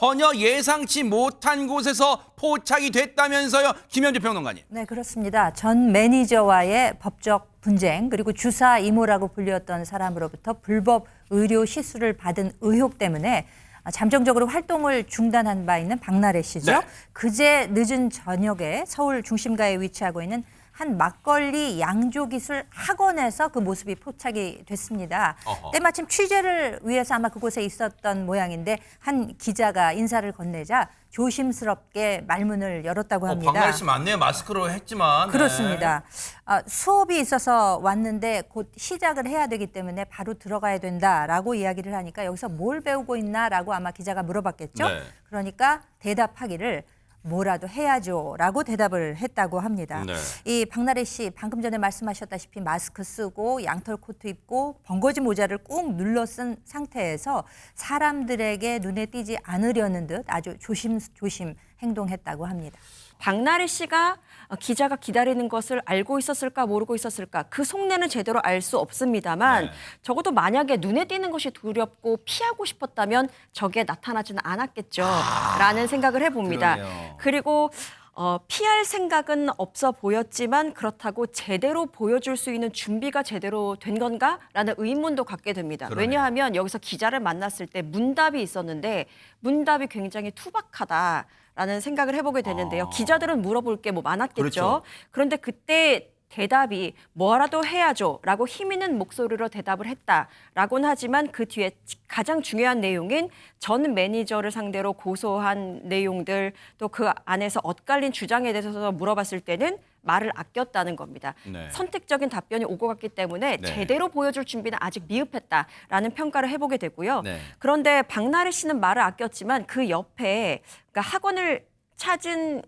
전혀 예상치 못한 곳에서 포착이 됐다면서요, 김현주 평론가님. 네, 그렇습니다. 전 매니저와의 법적 분쟁 그리고 주사 이모라고 불렸던 사람으로부터 불법 의료 시술을 받은 의혹 때문에 잠정적으로 활동을 중단한 바 있는 박나래 씨죠. 네. 그제 늦은 저녁에 서울 중심가에 위치하고 있는 한 막걸리 양조기술 학원에서 그 모습이 포착이 됐습니다. 때마침 취재를 위해서 아마 그곳에 있었던 모양인데 한 기자가 인사를 건네자 조심스럽게 말문을 열었다고 합니다. 박나래 씨 맞네요. 마스크로 했지만. 그렇습니다. 수업이 있어서 왔는데 곧 시작을 해야 되기 때문에 바로 들어가야 된다라고 이야기를 하니까 여기서 뭘 배우고 있나라고 아마 기자가 물어봤겠죠. 네. 그러니까 대답하기를 뭐라도 해야죠라고 대답을 했다고 합니다. 네. 이 박나래 씨 방금 전에 말씀하셨다시피 마스크 쓰고 양털 코트 입고 번거지 모자를 꾹 눌러 쓴 상태에서 사람들에게 눈에 띄지 않으려는 듯 아주 조심조심 행동했다고 합니다. 박나래 씨가 기자가 기다리는 것을 알고 있었을까 모르고 있었을까 그 속내는 제대로 알 수 없습니다만 네. 적어도 만약에 눈에 띄는 것이 두렵고 피하고 싶었다면 저게 나타나지는 않았겠죠 라는 생각을 해봅니다. 그러네요. 그리고 피할 생각은 없어 보였지만 그렇다고 제대로 보여줄 수 있는 준비가 제대로 된 건가라는 의문도 갖게 됩니다. 그러네요. 왜냐하면 여기서 기자를 만났을 때 문답이 있었는데 문답이 굉장히 투박하다. 라는 생각을 해보게 되는데요. 기자들은 물어볼 게 뭐 많았겠죠. 그렇죠. 그런데 그때 대답이 뭐라도 해야죠 라고 힘 있는 목소리로 대답을 했다라고는 하지만 그 뒤에 가장 중요한 내용인 전 매니저를 상대로 고소한 내용들 또 그 안에서 엇갈린 주장에 대해서 물어봤을 때는 말을 아꼈다는 겁니다. 네. 선택적인 답변이 오고 갔기 때문에 네. 제대로 보여줄 준비는 아직 미흡했다라는 평가를 해보게 되고요. 네. 그런데 박나래 씨는 말을 아꼈지만 그 옆에 그러니까 학원을 찾은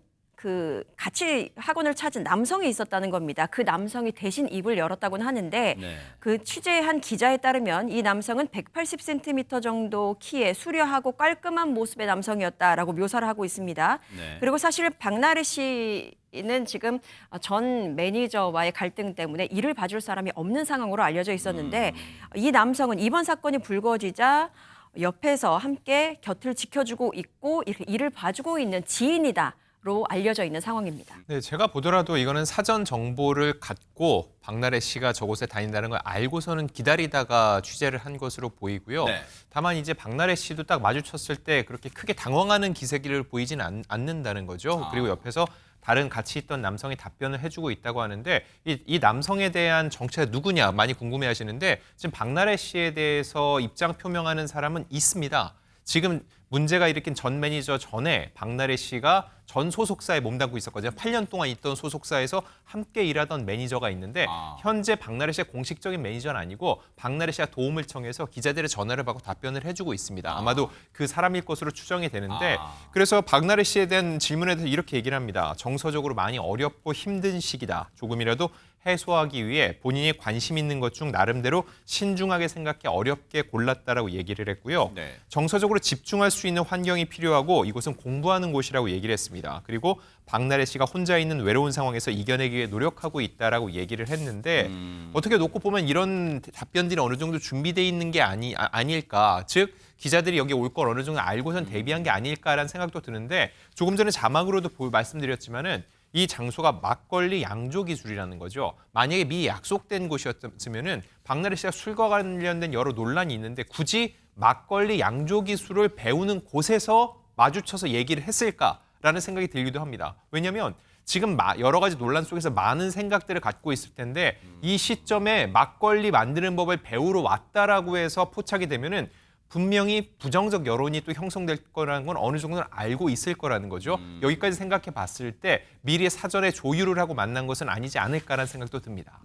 같이 학원을 찾은 남성이 있었다는 겁니다. 그 남성이 대신 입을 열었다고는 하는데 네. 그 취재한 기자에 따르면 이 남성은 180cm 정도 키에 수려하고 깔끔한 모습의 남성이었다라고 묘사를 하고 있습니다. 네. 그리고 사실 박나래 씨는 지금 전 매니저와의 갈등 때문에 일을 봐줄 사람이 없는 상황으로 알려져 있었는데 이 남성은 이번 사건이 불거지자 옆에서 함께 곁을 지켜주고 있고 이렇게 일을 봐주고 있는 지인이다. 로 알려져 있는 상황입니다. 네, 제가 보더라도 이거는 사전 정보를 갖고 박나래 씨가 저곳에 다닌다는 걸 알고서는 기다리다가 취재를 한 것으로 보이고요. 네. 다만 이제 박나래 씨도 딱 마주쳤을 때 그렇게 크게 당황하는 기색을 보이지는 않는다는 거죠. 그리고 옆에서 다른 같이 있던 남성이 답변을 해주고 있다고 하는데 이 남성에 대한 정체가 누구냐 많이 궁금해하시는데 지금 박나래 씨에 대해서 입장 표명하는 사람은 있습니다. 지금 문제가 일으킨 전 매니저 전에 박나래 씨가 전 소속사에 몸담고 있었거든요. 8년 동안 있던 소속사에서 함께 일하던 매니저가 있는데 현재 박나래 씨가 공식적인 매니저는 아니고 박나래 씨가 도움을 청해서 기자들의 전화를 받고 답변을 해주고 있습니다. 아마도 그 사람일 것으로 추정이 되는데 그래서 박나래 씨에 대한 질문에 대해서 이렇게 얘기를 합니다. 정서적으로 많이 어렵고 힘든 시기다. 조금이라도 해소하기 위해 본인이 관심 있는 것 중 나름대로 신중하게 생각해 어렵게 골랐다라고 얘기를 했고요. 네. 정서적으로 집중할 수 있는 환경이 필요하고 이곳은 공부하는 곳이라고 얘기를 했습니다. 그리고 박나래 씨가 혼자 있는 외로운 상황에서 이겨내기 위해 노력하고 있다라고 얘기를 했는데 어떻게 놓고 보면 이런 답변들이 어느 정도 준비돼 있는 게 아닐까. 즉 기자들이 여기 올 걸 어느 정도 알고선 대비한 게 아닐까라는 생각도 드는데 조금 전에 자막으로도 말씀드렸지만은 이 장소가 막걸리 양조 기술이라는 거죠. 만약에 미리 약속된 곳이었으면은 박나래 씨가 술과 관련된 여러 논란이 있는데 굳이 막걸리 양조 기술을 배우는 곳에서 마주쳐서 얘기를 했을까라는 생각이 들기도 합니다. 왜냐하면 지금 여러 가지 논란 속에서 많은 생각들을 갖고 있을 텐데 이 시점에 막걸리 만드는 법을 배우러 왔다라고 해서 포착이 되면은 분명히 부정적 여론이 또 형성될 거라는 건 어느 정도는 알고 있을 거라는 거죠. 여기까지 생각해 봤을 때 미리 사전에 조율을 하고 만난 것은 아니지 않을까라는 생각도 듭니다.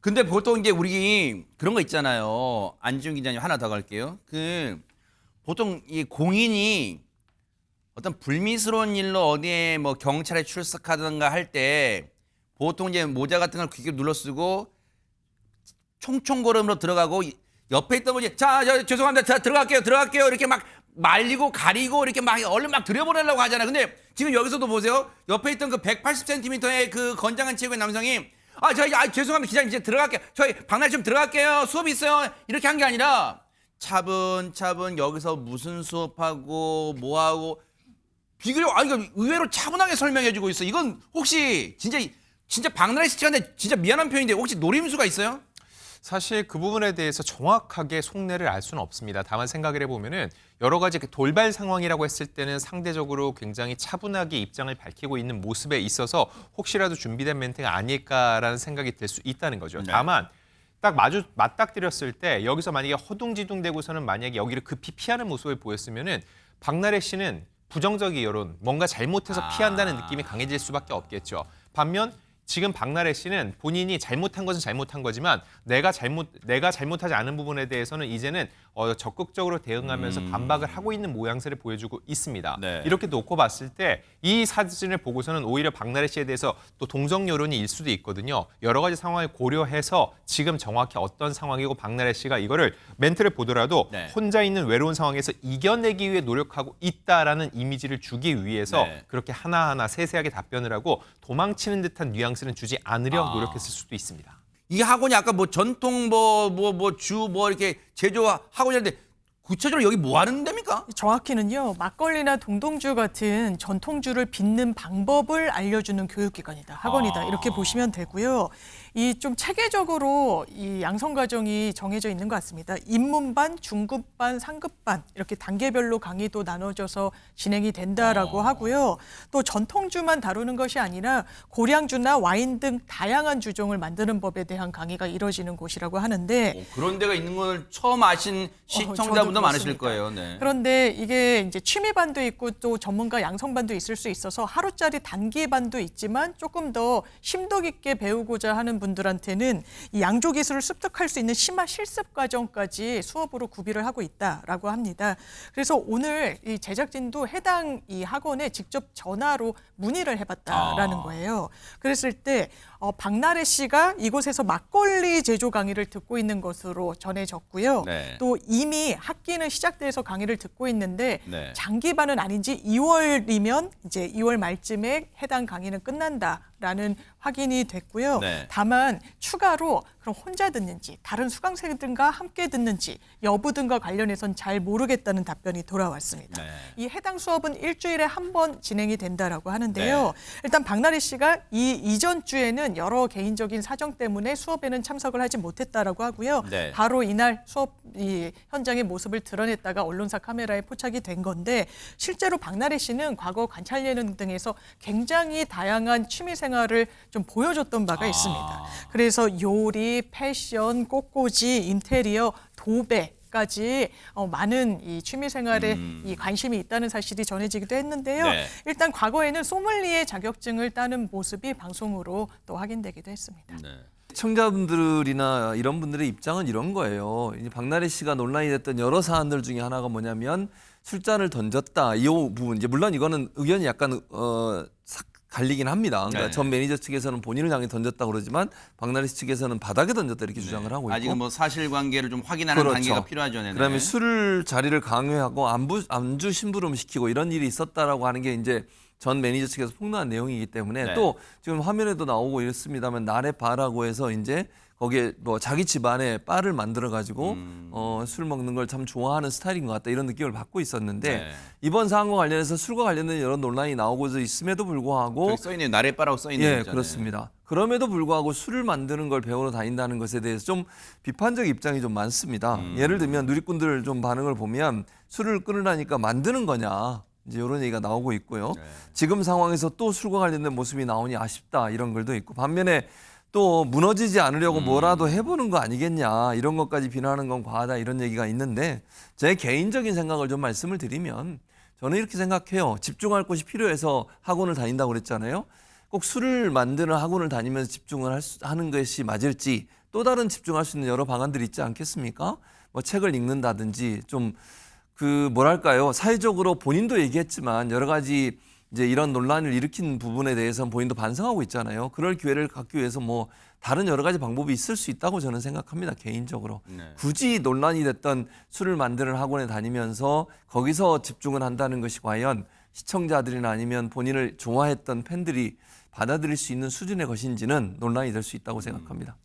근데 보통 이제 우리 그런 거 있잖아요. 안지훈 기자님 하나 더 갈게요. 보통 이 공인이 어떤 불미스러운 일로 어디에 뭐 경찰에 출석하든가 할 때 보통 이제 모자 같은 걸 귀게 눌러 쓰고 총총걸음으로 들어가고 옆에 있던 분이 죄송합니다. 자, 들어갈게요. 이렇게 막 말리고 가리고 이렇게 막 얼른 막 들여보내려고 하잖아요. 근데 지금 여기서도 보세요. 옆에 있던 그 180cm의 그 건장한 체구의 남성이 죄송합니다. 기자님 이제 들어갈게요. 저희 박나래 좀 들어갈게요. 수업이 있어요. 이렇게 한 게 아니라 차분차분 여기서 무슨 수업하고 뭐하고 비교적 이거 의외로 차분하게 설명해주고 있어. 이건 혹시 진짜 박나래 씨 시간에 진짜 미안한 표현인데 혹시 노림수가 있어요? 사실 그 부분에 대해서 정확하게 속내를 알 수는 없습니다. 다만 생각을 해보면은 여러 가지 돌발 상황이라고 했을 때는 상대적으로 굉장히 차분하게 입장을 밝히고 있는 모습에 있어서 혹시라도 준비된 멘트가 아닐까라는 생각이 들 수 있다는 거죠. 네. 다만 딱 맞닥뜨렸을 때 여기서 만약에 허둥지둥대고서는 만약에 여기를 급히 피하는 모습을 보였으면은 박나래 씨는 부정적인 여론, 뭔가 잘못해서 피한다는 느낌이 강해질 수밖에 없겠죠. 반면 지금 박나래 씨는 본인이 잘못한 것은 잘못한 거지만 내가 잘못하지 않은 부분에 대해서는 이제는 적극적으로 대응하면서 반박을 하고 있는 모양새를 보여주고 있습니다. 네. 이렇게 놓고 봤을 때 이 사진을 보고서는 오히려 박나래 씨에 대해서 또 동정 여론이 일 수도 있거든요. 여러 가지 상황을 고려해서 지금 정확히 어떤 상황이고 박나래 씨가 이거를 멘트를 보더라도 네. 혼자 있는 외로운 상황에서 이겨내기 위해 노력하고 있다라는 이미지를 주기 위해서 네. 그렇게 하나하나 세세하게 답변을 하고 도망치는 듯한 뉘앙스는 주지 않으려 노력했을 수도 있습니다. 이 학원이 아까 뭐 전통 이렇게 제조 학원이었는데 구체적으로 여기 뭐 하는 데입니까? 정확히는요, 막걸리나 동동주 같은 전통주를 빚는 방법을 알려주는 교육기관이다, 학원이다, 이렇게 보시면 되고요. 이 좀 체계적으로 이 양성 과정이 정해져 있는 것 같습니다. 입문반, 중급반, 상급반 이렇게 단계별로 강의도 나눠져서 진행이 된다라고 하고요. 또 전통주만 다루는 것이 아니라 고량주나 와인 등 다양한 주종을 만드는 법에 대한 강의가 이뤄지는 곳이라고 하는데 그런 데가 있는 걸 처음 아신 시청자분도 저도 많으실 그렇습니다. 거예요. 네. 그런데 이게 이제 취미반도 있고 또 전문가 양성반도 있을 수 있어서 하루짜리 단기반도 있지만 조금 더 심도 깊게 배우고자 하는 분들한테는 이 양조 기술을 습득할 수 있는 심화 실습 과정까지 수업으로 구비를 하고 있다라고 합니다. 그래서 오늘 이 제작진도 해당 이 학원에 직접 전화로 문의를 해봤다라는 거예요. 그랬을 때 박나래 씨가 이곳에서 막걸리 제조 강의를 듣고 있는 것으로 전해졌고요. 네. 또 이미 학기는 시작돼서 강의를 듣고 있는데 네. 장기반은 아닌지 2월이면 이제 2월 말쯤에 해당 강의는 끝난다라는 확인이 됐고요. 네. 다만 추가로 그럼 혼자 듣는지 다른 수강생들과 함께 듣는지 여부 등과 관련해서는 잘 모르겠다는 답변이 돌아왔습니다. 네. 이 해당 수업은 일주일에 한 번 진행이 된다라고 하는데요. 네. 일단 박나래 씨가 이 이전 주에는 여러 개인적인 사정 때문에 수업에는 참석을 하지 못했다라고 하고요. 네. 바로 이날 수업 이 현장의 모습을 드러냈다가 언론사 카메라에 포착이 된 건데 실제로 박나래 씨는 과거 관찰 예능 등에서 굉장히 다양한 취미 생활을 좀 보여줬던 바가 있습니다. 그래서 요리, 패션, 꽃꽂이, 인테리어, 도배 까지 많은 이 취미 생활에 이 관심이 있다는 사실이 전해지기도 했는데요. 네. 일단 과거에는 소믈리에 자격증을 따는 모습이 방송으로 또 확인되기도 했습니다. 네. 시청자분들이나 이런 분들의 입장은 이런 거예요. 이제 박나래 씨가 논란이 됐던 여러 사안들 중에 하나가 뭐냐면 술잔을 던졌다. 이 부분 이제 물론 이거는 의견이 약간 갈리긴 합니다. 그러니까 네. 전 매니저 측에서는 본인을 향해 던졌다 그러지만 박나래 씨 측에서는 바닥에 던졌다 이렇게 주장을 하고 있고. 아직은 뭐 사실관계를 좀 확인하는 그렇죠. 단계가 필요하죠. 네네. 그다음에 술 자리를 강요하고 안주 심부름 시키고 이런 일이 있었다라고 하는 게 이제 전 매니저 측에서 폭로한 내용이기 때문에 네. 또 지금 화면에도 나오고 이렇습니다만 나래 바라고 해서 이제 거기에 뭐 자기 집안에 바를 만들어 가지고 술 먹는 걸 참 좋아하는 스타일인 것 같다 이런 느낌을 받고 있었는데 네. 이번 사안과 관련해서 술과 관련된 여러 논란이 나오고 있음에도 불구하고 저기 써있네요. 나래바라고 써있네요. 예, 있잖아요. 그렇습니다. 그럼에도 불구하고 술을 만드는 걸 배우러 다닌다는 것에 대해서 좀 비판적 입장이 좀 많습니다. 예를 들면 누리꾼들 좀 반응을 보면 술을 끊으라니까 만드는 거냐 이제 이런 얘기가 나오고 있고요. 네. 지금 상황에서 또 술과 관련된 모습이 나오니 아쉽다 이런 글도 있고 반면에 또 무너지지 않으려고 뭐라도 해보는 거 아니겠냐 이런 것까지 비난하는 건 과하다 이런 얘기가 있는데 제 개인적인 생각을 좀 말씀을 드리면 저는 이렇게 생각해요. 집중할 곳이 필요해서 학원을 다닌다고 그랬잖아요. 꼭 술을 만드는 학원을 다니면서 집중을 하는 것이 맞을지 또 다른 집중할 수 있는 여러 방안들이 있지 않겠습니까? 뭐 책을 읽는다든지 좀 뭐랄까요. 사회적으로 본인도 얘기했지만 여러 가지 이제 이런 논란을 일으킨 부분에 대해서는 본인도 반성하고 있잖아요. 그럴 기회를 갖기 위해서 뭐 다른 여러 가지 방법이 있을 수 있다고 저는 생각합니다. 개인적으로. 네. 굳이 논란이 됐던 술을 만드는 학원에 다니면서 거기서 집중을 한다는 것이 과연 시청자들이나 아니면 본인을 좋아했던 팬들이 받아들일 수 있는 수준의 것인지는 논란이 될 수 있다고 생각합니다.